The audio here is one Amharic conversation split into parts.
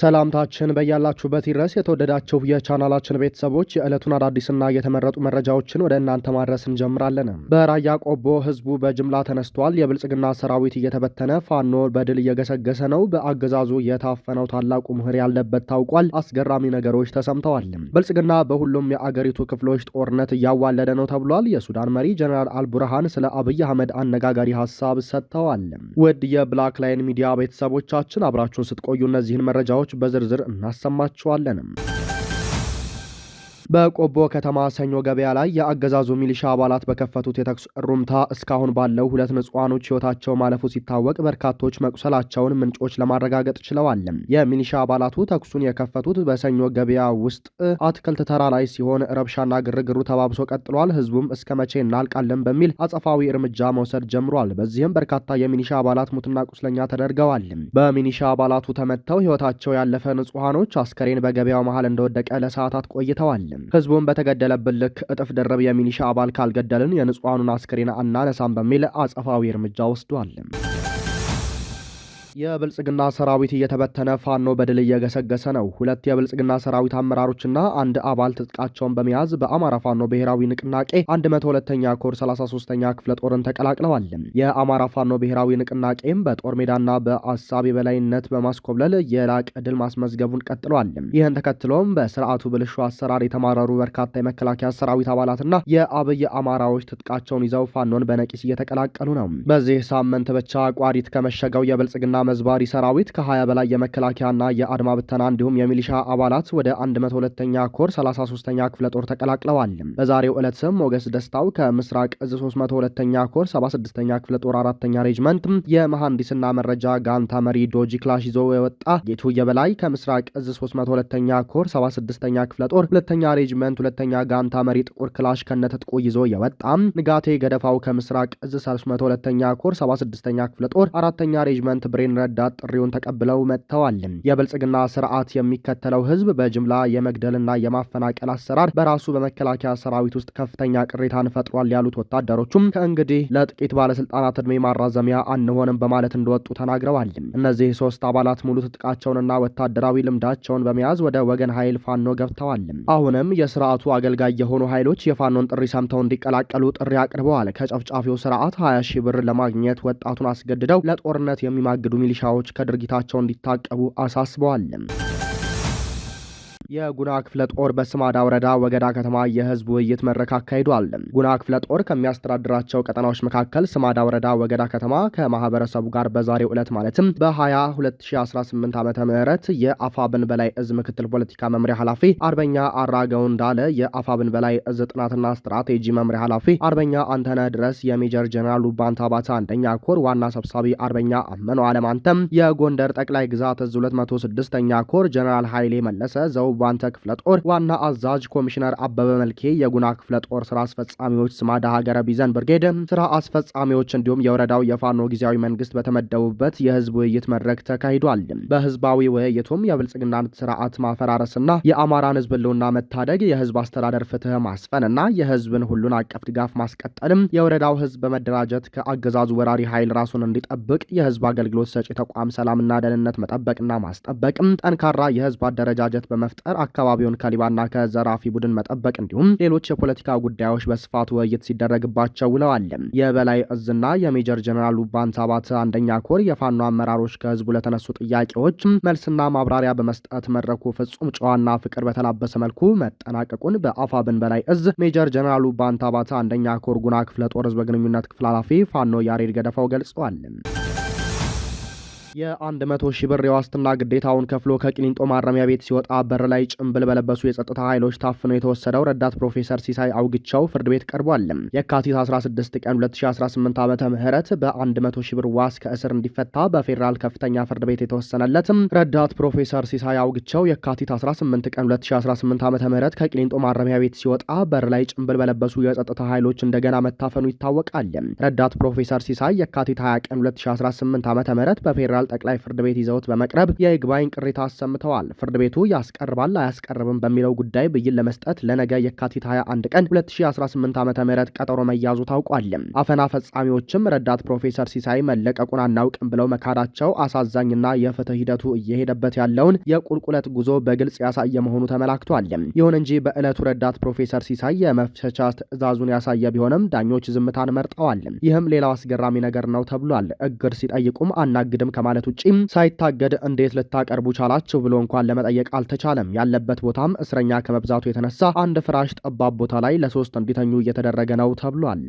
ሰላምታችን በያላችሁበት ይድረስ። የተወደዳችሁ የቻናላችን ቤተሰቦች የዕለቱን አዳዲስና የተመረጡ መረጃዎችን ወደ እናንተ ማድረስ እንጀምራለን። በራያ ቆቦ ህዝቡ በጅምላ ተነስቷል። የብልጽግና ሰራዊት እየተበተነ ፋኖ በድል እየገሰገሰ ነው። በአገዛዙ የታፈነው ታላቁ ምሁር ያለበት ታውቋል። አስገራሚ ነገሮች ተሰምተዋል። ብልጽግና በሁሉም የአገሪቱ ክፍሎች ጦርነት እያዋለደ ነው ተብሏል። የሱዳን መሪ ጀነራል አልቡርሃን ስለ አብይ አህመድ አነጋጋሪ ሀሳብ ሰጥተዋል። ውድ የብላክ ላይን ሚዲያ ቤተሰቦቻችን አብራችሁን ስትቆዩ እነዚህን መረጃዎች በዝርዝር እናሰማችኋለን። በቆቦ ከተማ ሰኞ ገበያ ላይ የአገዛዙ ሚሊሻ አባላት በከፈቱት የተኩስ እሩምታ እስካሁን ባለው 2 ንጹሃኖች ህይወታቸው ማለፉ ሲታወቅ በርካቶች መቁሰላቸውን ምንጮች ለማረጋገጥ ችለዋል። የሚሊሻ አባላቱ ተኩሱን የከፈቱት በሰኞ ገበያ ውስጥ አትክልት ተራ ላይ ሲሆን ረብሻና ግርግሩ ተባብሶ ቀጥሏል። ህዝቡም እስከ መቼ እናልቃለን በሚል አጸፋዊ እርምጃ መውሰድ ጀምሯል። በዚህም በርካታ የሚሊሻ አባላት ሙትና ቁስለኛ ተደርገዋል። በሚሊሻ አባላቱ ተመተው ህይወታቸው ያለፈ ንጹሃኖች አስከሬን በገበያው መሃል እንደወደቀ ለሰዓታት ቆይተዋል። ህዝቡን በተገደለበት ልክ እጥፍ ድርብ የሚሊሻ አባል ካልገደልን የንጹሃኑን አስከሬን አናነሳም በሚል አጸፋዊ እርምጃ ወስዷል። የብልጽግና ሰራዊት እየተበተነ ፋኖ በድል እየገሰገሰ ነው። 2 የብልጽግና ሰራዊት አመራሮችና አንድ አባል ትጥቃቸውን በመያዝ በአማራ ፋኖ ብሔራዊ ንቅናቄ 102ኛ ኮር 33ኛ ክፍለ ጦርን ተቀላቅለዋል። የአማራ ፋኖ ብሔራዊ ንቅናቄም በጦር ሜዳና በአሳብ የበላይነት በማስኮብለል የላቀ ድል ማስመዝገቡን ቀጥሏል። ይህን ተከትሎም በስርዓቱ ብልሹ አሰራር የተማረሩ በርካታ የመከላከያ ሰራዊት አባላትና የአብይ አማራዎች ትጥቃቸውን ይዘው ፋኖን በነቂስ እየተቀላቀሉ ነው። በዚህ ሳምንት ብቻ ቋሪት ከመሸገው የብልጽግና መዝባሪ ሰራዊት ከ20 በላይ የመከላከያና የአድማ ብተና እንዲሁም የሚሊሻ አባላት ወደ 102ኛ ኮር 33ኛ ክፍለ ጦር ተቀላቅለዋል። በዛሬው ዕለት ስም ሞገስ ደስታው ከምስራቅ እዝ 302ኛ ኮር 76ኛ ክፍለ ጦር 4ኛ ሬጅመንት የመሐንዲስና መረጃ ጋንታ መሪ ዶጂ ክላሽ ይዞ የወጣ ጌቱ የበላይ ከምስራቅ እዝ 302ኛ ኮር 76ኛ ክፍለ ጦር 2ኛ ሬጅመንት 2ኛ ጋንታ መሪ ጥቁር ክላሽ ከነትጥቁ ይዞ የወጣ ንጋቴ ገደፋው ከምስራቅ እዝ 302ኛ ኮር 76ኛ ክፍለ ጦር 4ኛ ሬጅመንት ብሬን ረዳት ጥሪውን ተቀብለው መጥተዋል። የብልጽግና ስርዓት የሚከተለው ህዝብ በጅምላ የመግደልና የማፈናቀል አሰራር በራሱ በመከላከያ ሰራዊት ውስጥ ከፍተኛ ቅሬታን ፈጥሯል ያሉት ወታደሮቹም ከእንግዲህ ለጥቂት ባለስልጣናት እድሜ ማራዘሚያ አንሆንም በማለት እንደወጡ ተናግረዋል። እነዚህ 3 አባላት ሙሉ ትጥቃቸውንና ወታደራዊ ልምዳቸውን በመያዝ ወደ ወገን ኃይል ፋኖ ገብተዋል። አሁንም የስርዓቱ አገልጋይ የሆኑ ኃይሎች የፋኖን ጥሪ ሰምተው እንዲቀላቀሉ ጥሪ አቅርበዋል። ከጨፍጫፊው ስርዓት 20 ሺህ ብር ለማግኘት ወጣቱን አስገድደው ለጦርነት የሚማግዱ ሚሊሻዎች ከድርጊታቸው እንዲታቀቡ አሳስበዋል። የጉና ክፍለ ጦር በስማዳ ወረዳ ወገዳ ከተማ የህዝብ ውይይት መድረክ አካሂዷል። ጉና ክፍለ ጦር ከሚያስተዳድራቸው ቀጠናዎች መካከል ስማዳ ወረዳ ወገዳ ከተማ ከማህበረሰቡ ጋር በዛሬው ዕለት ማለትም በ2018 ዓመተ ምህረት የአፋብን በላይ እዝ ምክትል ፖለቲካ መምሪያ ኃላፊ አርበኛ አራገው እንዳለ፣ የአፋብን በላይ እዝ ጥናትና ስትራቴጂ መምሪያ ኃላፊ አርበኛ አንተነህ ድረስ፣ የሜጀር ጀነራል ባንታ ባታ አንደኛ ኮር ዋና ሰብሳቢ አርበኛ አመነው አለማንተም፣ የጎንደር ጠቅላይ ግዛት እዝ 206ኛ ኮር ጀነራል ኃይሌ መለሰ ዘው ባንተ ክፍለ ጦር ዋና አዛዥ ኮሚሽነር አበበ መልኬ፣ የጉና ክፍለ ጦር ስራ አስፈጻሚዎች፣ ስማዳ ሀገረ ቢዘን ብርጌድ ስራ አስፈጻሚዎች እንዲሁም የወረዳው የፋኖ ጊዜያዊ መንግስት በተመደቡበት የህዝብ ውይይት መድረክ ተካሂዷል። በህዝባዊ ውይይቱም የብልጽግናን ስርዓት ማፈራረስና የአማራን ህዝብ ህልውና መታደግ፣ የህዝብ አስተዳደር ፍትህ ማስፈንና የህዝብን ሁሉን አቀፍ ድጋፍ ማስቀጠልም፣ የወረዳው ህዝብ በመደራጀት ከአገዛዙ ወራሪ ኃይል ራሱን እንዲጠብቅ፣ የህዝብ አገልግሎት ሰጪ ተቋም ሰላምና ደህንነት መጠበቅና ማስጠበቅም፣ ጠንካራ የህዝብ አደረጃጀት በመፍጠር አካባቢውን ከሊባና ከዘራፊ ቡድን መጠበቅ እንዲሁም ሌሎች የፖለቲካ ጉዳዮች በስፋት ውይይት ሲደረግባቸው ውለዋል። የበላይ እዝና የሜጀር ጀነራል ባንታ ባታ አንደኛ ኮር የፋኖ አመራሮች ከህዝቡ ለተነሱ ጥያቄዎች መልስና ማብራሪያ በመስጠት መድረኩ ፍጹም ጨዋና ፍቅር በተላበሰ መልኩ መጠናቀቁን በአፋብን በላይ እዝ ሜጀር ጀነራል ባንታ ባታ አንደኛ ኮር ጉና ክፍለ ጦር ህዝብ ግንኙነት ክፍል ኃላፊ ፋኖ ያሬድ ገደፋው ገልጸዋል። የ100 ሺህ ብር የዋስትና ግዴታውን ከፍሎ ከቂሊንጦ ማረሚያ ቤት ሲወጣ በር ላይ ጭንብል በለበሱ የጸጥታ ኃይሎች ታፍነው የተወሰደው ረዳት ፕሮፌሰር ሲሳይ አውግቸው ፍርድ ቤት ቀርቧል። የካቲት 16 ቀን 2018 ዓመተ ምህረት በ100 ሺህ ብር ዋስ ከእስር እንዲፈታ በፌዴራል ከፍተኛ ፍርድ ቤት የተወሰነለት ረዳት ፕሮፌሰር ሲሳይ አውግቸው የካቲት 18 ቀን 2018 ዓመተ ምህረት ከቂሊንጦ ማረሚያ ቤት ሲወጣ በር ላይ ጭንብል በለበሱ የጸጥታ ኃይሎች እንደገና መታፈኑ ይታወቃል። ረዳት ፕሮፌሰር ሲሳይ የካቲት 20 ቀን 2018 ዓመተ ምህረት በፌዴራል ፌዴራል ጠቅላይ ፍርድ ቤት ይዘውት በመቅረብ የይግባኝ ቅሬታ አሰምተዋል። ፍርድ ቤቱ ያስቀርባል አያስቀርብም በሚለው ጉዳይ ብይን ለመስጠት ለነገ የካቲት 21 ቀን 2018 ዓ.ም ቀጠሮ መያዙ ታውቋል። አፈና ፈጻሚዎችም ረዳት ፕሮፌሰር ሲሳይ መለቀቁን አናውቅም ብለው መካዳቸው አሳዛኝና የፍትህ ሂደቱ እየሄደበት ያለውን የቁልቁለት ጉዞ በግልጽ ያሳየ መሆኑ ተመላክቷል። ይሁን እንጂ በዕለቱ ረዳት ፕሮፌሰር ሲሳይ የመፍቻ ትዕዛዙን ያሳየ ቢሆንም ዳኞች ዝምታን መርጠዋል። ይህም ሌላው አስገራሚ ነገር ነው ተብሏል። እግድ ሲጠይቁም አናግድም ከማለት ውጪ ሳይታገድ እንዴት ልታቀርቡ ቻላችሁ ብሎ እንኳን ለመጠየቅ አልተቻለም። ያለበት ቦታም እስረኛ ከመብዛቱ የተነሳ አንድ ፍራሽ ጠባብ ቦታ ላይ ለሶስት እንዲተኙ እየተደረገ ነው ተብሏል።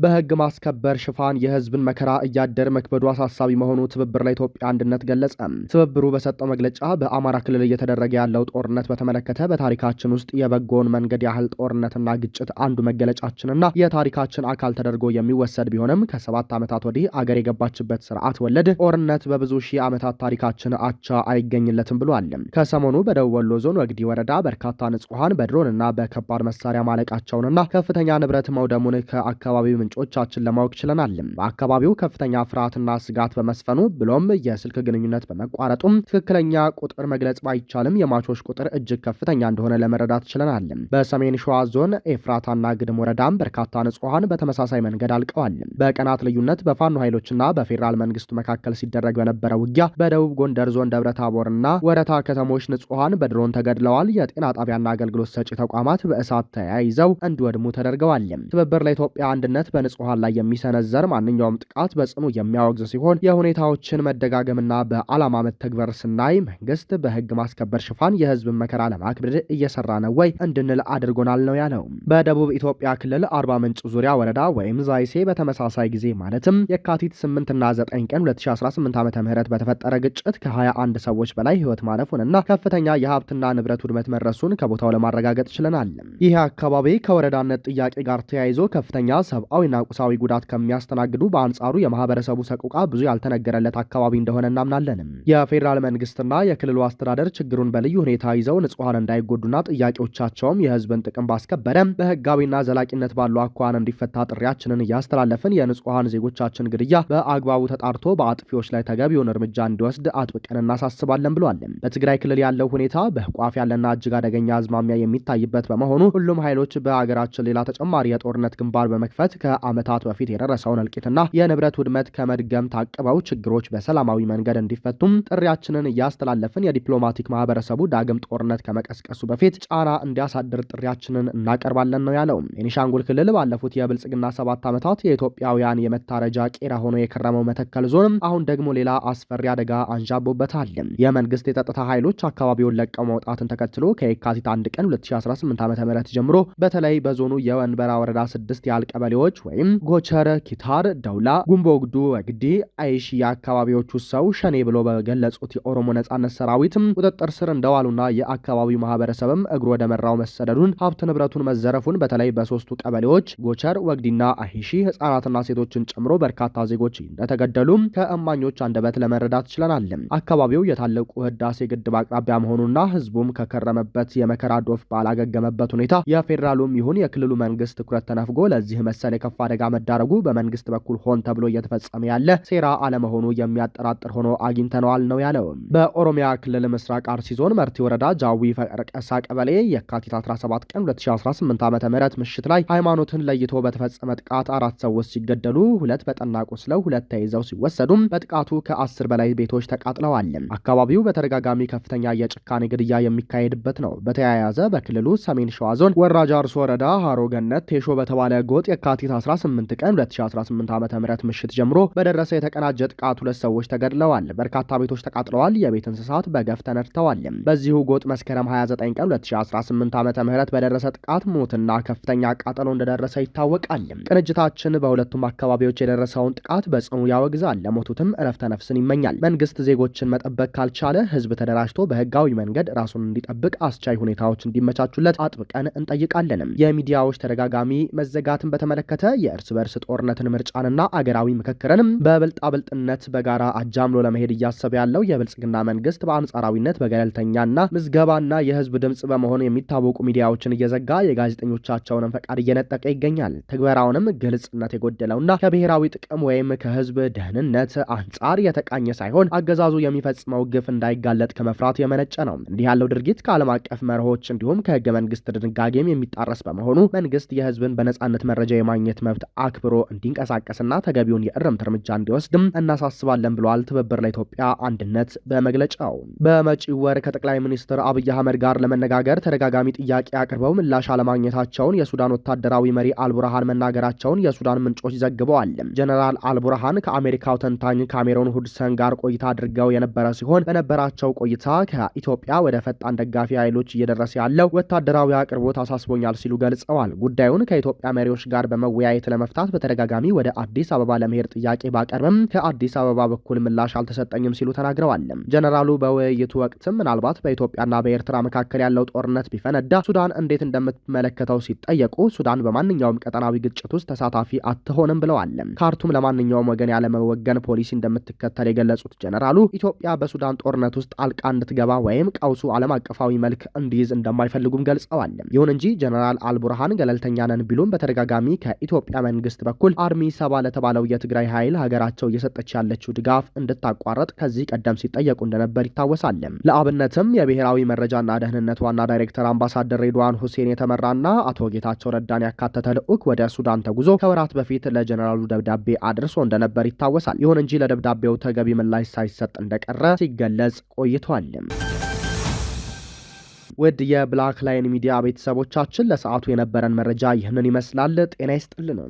በህግ ማስከበር ሽፋን የህዝብን መከራ እያደር መክበዱ አሳሳቢ መሆኑ ትብብር ለኢትዮጵያ አንድነት ገለጸ። ትብብሩ በሰጠው መግለጫ በአማራ ክልል እየተደረገ ያለው ጦርነት በተመለከተ በታሪካችን ውስጥ የበጎውን መንገድ ያህል ጦርነትና ግጭት አንዱ መገለጫችንና የታሪካችን አካል ተደርጎ የሚወሰድ ቢሆንም ከ7 ዓመታት ወዲህ አገር የገባችበት ስርዓት ወለድ ጦርነት በብዙ ሺህ ዓመታት ታሪካችን አቻ አይገኝለትም ብሏል። ከሰሞኑ በደቡብ ወሎ ዞን ወግዲ ወረዳ በርካታ ንጹሐን በድሮንና በከባድ መሳሪያ ማለቃቸውንና ከፍተኛ ንብረት መውደሙን ከአካባቢው ምንጮቻችን ለማወቅ ችለናል። በአካባቢው ከፍተኛ ፍርሃትና ስጋት በመስፈኑ ብሎም የስልክ ግንኙነት በመቋረጡም ትክክለኛ ቁጥር መግለጽ ባይቻልም የሟቾች ቁጥር እጅግ ከፍተኛ እንደሆነ ለመረዳት ችለናል። በሰሜን ሸዋ ዞን ኤፍራታና ግድም ወረዳም በርካታ ንጹሐን በተመሳሳይ መንገድ አልቀዋል። በቀናት ልዩነት በፋኖ ኃይሎችና በፌዴራል መንግስቱ መካከል ሲደረግ በነበረ ውጊያ በደቡብ ጎንደር ዞን ደብረ ታቦርና ወረታ ከተሞች ንጹሐን በድሮን ተገድለዋል። የጤና ጣቢያና አገልግሎት ሰጪ ተቋማት በእሳት ተያይዘው እንዲወድሙ ተደርገዋል። ትብብር ለኢትዮጵያ አንድነት በንጹሃን ላይ የሚሰነዘር ማንኛውም ጥቃት በጽኑ የሚያወግዝ ሲሆን የሁኔታዎችን መደጋገምና በዓላማ መተግበር ስናይ መንግስት በህግ ማስከበር ሽፋን የህዝብን መከራ ለማክበድ እየሰራ ነው ወይ እንድንል አድርጎናል ነው ያለው። በደቡብ ኢትዮጵያ ክልል አርባ ምንጭ ዙሪያ ወረዳ ወይም ዛይሴ በተመሳሳይ ጊዜ ማለትም የካቲት 8 እና 9 ቀን 2018 ዓ.ም በተፈጠረ ግጭት ከ21 ሰዎች በላይ ህይወት ማለፉንና ከፍተኛ የሀብትና ንብረት ውድመት መድረሱን ከቦታው ለማረጋገጥ ችለናል። ይህ አካባቢ ከወረዳነት ጥያቄ ጋር ተያይዞ ከፍተኛ ሰብአዊና ቁሳዊ ጉዳት ከሚያስተናግዱ በአንጻሩ የማህበረሰቡ ሰቁቃ ብዙ ያልተነገረለት አካባቢ እንደሆነ እናምናለን። የፌዴራል መንግስትና የክልሉ አስተዳደር ችግሩን በልዩ ሁኔታ ይዘው ንጹሃን እንዳይጎዱና ጥያቄዎቻቸውም የህዝብን ጥቅም ባስከበረ በህጋዊና ዘላቂነት ባለው አኳኋን እንዲፈታ ጥሪያችንን እያስተላለፍን የንጹሃን ዜጎቻችን ግድያ በአግባቡ ተጣርቶ በአጥፊዎች ላይ ተገቢውን እርምጃ እንዲወስድ አጥብቀን እናሳስባለን ብሏል። በትግራይ ክልል ያለው ሁኔታ በቋፍ ያለና እጅግ አደገኛ አዝማሚያ የሚታይበት በመሆኑ ሁሉም ኃይሎች በአገራችን ሌላ ተጨማሪ የጦርነት ግንባር በመክፈት ከዓመታት በፊት የደረሰውን እልቂትና የንብረት ውድመት ከመድገም ታቅበው ችግሮች በሰላማዊ መንገድ እንዲፈቱም ጥሪያችንን እያስተላለፍን የዲፕሎማቲክ ማህበረሰቡ ዳግም ጦርነት ከመቀስቀሱ በፊት ጫና እንዲያሳድር ጥሪያችንን እናቀርባለን ነው ያለው። ቤኒሻንጉል ክልል ባለፉት የብልጽግና 7 ዓመታት የኢትዮጵያውያን የመታረጃ ቄራ ሆኖ የከረመው መተከል ዞንም አሁን ደግሞ ሌላ አስፈሪ አደጋ አንዣቦበታል። የመንግስት የጸጥታ ኃይሎች አካባቢውን ለቀው መውጣትን ተከትሎ ከየካቲት 1 ቀን 2018 ዓ.ም ጀምሮ በተለይ በዞኑ የወንበራ ወረዳ 6 ያህል ቀበሌዎች ወይም ጎቸረ፣ ኪታር፣ ደውላ፣ ጉምቦግዱ፣ ወግዲ፣ አይሺ የአካባቢዎቹ ሰው ሸኔ ብሎ በገለጹት የኦሮሞ ነጻነት ሰራዊትም ቁጥጥር ስር እንደዋሉና የአካባቢው ማህበረሰብም እግሩ ወደ መራው መሰደዱን ሀብት ንብረቱን መዘረፉን በተለይ በሶስቱ ቀበሌዎች ጎቸር፣ ወግዲና አይሺ ህጻናትና ሴቶችን ጨምሮ በርካታ ዜጎች እንደተገደሉ ከእማኞች አንደበት ለመረዳት ችለናል። አካባቢው የታላቁ ህዳሴ ግድብ አቅራቢያ መሆኑና ህዝቡም ከከረመበት የመከራ ዶፍ ባላገገመበት ሁኔታ የፌዴራሉም ይሁን የክልሉ መንግስት ትኩረት ተነፍጎ ለዚህ መሰል የከፋ አደጋ መዳረጉ በመንግስት በኩል ሆን ተብሎ እየተፈጸመ ያለ ሴራ አለመሆኑ የሚያጠራጥር ሆኖ አግኝተነዋል ነው ያለው። በኦሮሚያ ክልል ምስራቅ አርሲ ዞን መርቲ ወረዳ ጃዊ ፈቀርቀሳ ቀበሌ የካቲት 17 ቀን 2018 ዓ.ም ምሽት ላይ ሃይማኖትን ለይቶ በተፈጸመ ጥቃት 4 ሰዎች ሲገደሉ 2 በጠና ቆስለው 2 ተይዘው ሲወሰዱም በጥቃቱ ከ10 በላይ ቤቶች ተቃጥለዋል። አካባቢው በተደጋጋሚ ከፍተኛ የጭካኔ ግድያ የሚካሄድበት ነው። በተያያዘ በክልሉ ሰሜን ሸዋ ዞን ወራጃ አርሶ ወረዳ ሃሮ ገነት ቴሾ በተባለ ጎጥ የካቲት 18 ቀን 2018 ዓ.ም ምሽት ጀምሮ በደረሰ የተቀናጀ ጥቃት 2 ሰዎች ተገድለዋል። በርካታ ቤቶች ተቃጥለዋል። የቤት እንስሳት በገፍ ተነድተዋል። በዚሁ ጎጥ መስከረም 29 ቀን 2018 ዓ.ም በደረሰ ጥቃት ሞትና ከፍተኛ ቃጠሎ እንደደረሰ ይታወቃል። ቅንጅታችን በሁለቱም አካባቢዎች የደረሰውን ጥቃት በጽኑ ያወግዛል። ለሞቱትም እረፍተ ነፍስን ይመኛል። መንግስት ዜጎችን መጠበቅ ካልቻለ ህዝብ ተደራጅቶ በህጋዊ መንገድ ራሱን እንዲጠብቅ አስቻይ ሁኔታዎች እንዲመቻቹለት አጥብቀን እንጠይቃለን። የሚዲያዎች ተደጋጋሚ መዘጋትን በተመለከተ የእርስ በርስ ጦርነትን፣ ምርጫንና አገራዊ ምክክርን በብልጣብልጥነት በጋራ አጃምሎ ለመሄድ እያሰበ ያለው የብልጽግና መንግስት በአንጻራዊነት በገለልተኛና ምዝገባና የህዝብ ድምጽ በመሆን የሚታወቁ ሚዲያዎችን እየዘጋ የጋዜጠኞቻቸውን ፈቃድ እየነጠቀ ይገኛል። ትግበራውንም ግልጽነት የጎደለውና ከብሔራዊ ጥቅም ወይም ከህዝብ ደህንነት አንጻር የተቃኘ ሳይሆን አገዛዙ የሚፈጽመው ግፍ እንዳይጋለጥ ከመፍራት የመነጨ ነው። እንዲህ ያለው ድርጊት ከዓለም አቀፍ መርሆች እንዲሁም ከህገ መንግስት ድንጋጌም የሚጣረስ በመሆኑ መንግስት የህዝብን በነጻነት መረጃ የማግኘት መብት አክብሮ እንዲንቀሳቀስና ተገቢውን የእርምት እርምጃ እንዲወስድም እናሳስባለን ብለዋል። ትብብር ለኢትዮጵያ አንድነት በመግለጫው በመጪው ወር ከጠቅላይ ሚኒስትር አብይ አህመድ ጋር ለመነጋገር ተደጋጋሚ ጥያቄ አቅርበው ምላሽ አለማግኘታቸውን የሱዳን ወታደራዊ መሪ አልቡርሃን መናገራቸውን የሱዳን ምንጮች ዘግበዋል። ጀነራል አልቡርሃን ከአሜሪካው ተንታኝ ካሜሮን ሁድሰን ጋር ቆይታ አድርገው የነበረ ሲሆን በነበራቸው ቆይታ ከኢትዮጵያ ወደ ፈጣን ደጋፊ ኃይሎች እየደረሰ ያለው ወታደራዊ አቅርቦት አሳስቦኛል ሲሉ ገልጸዋል። ጉዳዩን ከኢትዮጵያ መሪዎች ጋር በመወያየት ለመፍታት በተደጋጋሚ ወደ አዲስ አበባ ለመሄድ ጥያቄ ባቀርብም ከአዲስ አበባ በኩል ምላሽ አልተሰጠኝም ሲሉ ተናግረዋል። ጀነራሉ በውይይቱ ወቅትም ምናልባት በኢትዮጵያና በኤርትራ መካከል ያለው ጦርነት ቢፈነዳ ሱዳን እንዴት እንደምትመለከተው ሲጠየቁ ሱዳን በማንኛውም ቀጠናዊ ግጭት ውስጥ ተሳታፊ አትሆንም ብለዋል። ካርቱም ለማንኛውም ወገን ያለመወገን ፖሊሲ እንደምትከተል የገለጹት ጀነራሉ ኢትዮጵያ በሱዳን ጦርነት ውስጥ ጣልቃ እንድትገባ ወይም ቀውሱ ዓለም አቀፋዊ መልክ እንዲይዝ እንደማይፈልጉም ገልጸዋል። ይሁን እንጂ ጀነራል አልቡርሃን ገለልተኛ ነን ቢሉም በተደጋጋሚ ከኢትዮጵያ መንግስት በኩል አርሚ 7 ለተባለው የትግራይ ኃይል ሀገራቸው እየሰጠች ያለችው ድጋፍ እንድታቋረጥ ከዚህ ቀደም ሲጠየቁ እንደነበር ይታወሳል። ለአብነትም የብሔራዊ መረጃና ደህንነት ዋና ዳይሬክተር አምባሳደር ሬድዋን ሁሴን የተመራና አቶ ጌታቸው ረዳን ያካተተ ልዑክ ወደ ሱዳን ተጉዞ ከወራት በፊት ለጀነራሉ ደብዳቤ አድርሶ እንደነበር ይታወሳል። ይሁን እንጂ ለደብዳቤው ተገቢ ምላሽ ሳይሰጥ እንደቀረ ሲገለጽ ቆይቷል። ውድ የብላክ ላይን ሚዲያ ቤተሰቦቻችን ለሰዓቱ የነበረን መረጃ ይህንን ይመስላል። ጤና ይስጥልን።